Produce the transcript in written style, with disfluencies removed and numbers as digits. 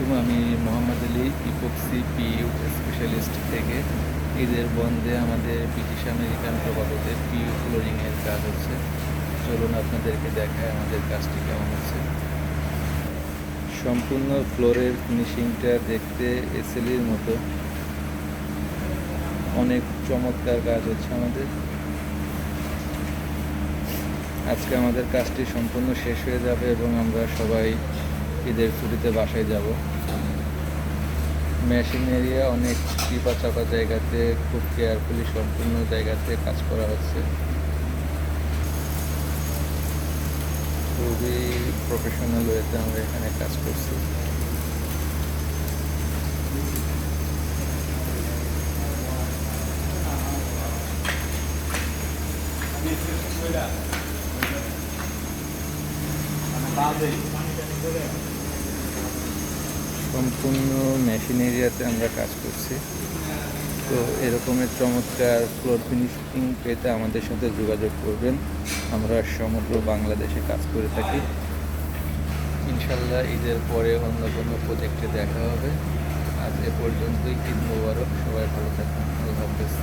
আলাইকুম। আমি Mohammad Ali, epoxy PU specialist থেকে। ঈদের বন্ধে আমাদের ব্রিটিশ আমেরিকান প্রপার্টিতে পিইউ ফ্লোরিংয়ের কাজ হচ্ছে। চলুন আপনাদেরকে দেখায় আমাদের কাজটি কেমন হচ্ছে। সম্পূর্ণ ফ্লোরের ফিনিশিংটা দেখতে এসএলির মতো, অনেক চমৎকার কাজ হচ্ছে আমাদের। আজকে আমাদের কাজটি সম্পূর্ণ শেষ হয়ে যাবে এবং আমরা সবাই ঈদের ছুটিতে বাসায় যাব। মেশিন এরিয়া অনেক চিপা চাপা জায়গাতে খুব কেয়ারফুলি সম্পূর্ণ জায়গাতে কাজ করা হচ্ছে। খুবই প্রফেশনাল ওয়েতে আমরা এখানে কাজ করছি। সম্পূর্ণ মেশিন এরিয়াতে আমরা কাজ করছি। তো এরকমের চমৎকার ফ্লোর ফিনিশিং পেতে আমাদের সাথে যোগাযোগ করবেন। আমরা সমগ্র বাংলাদেশে কাজ করে থাকি। ইনশাল্লাহ ঈদের পরে অন্য কোনো প্রজেক্টে দেখা হবে। আজ এ পর্যন্তই। ঈদ মোবারক, সবাই ভালো থাকুন। আল্লাহ হাফেজ।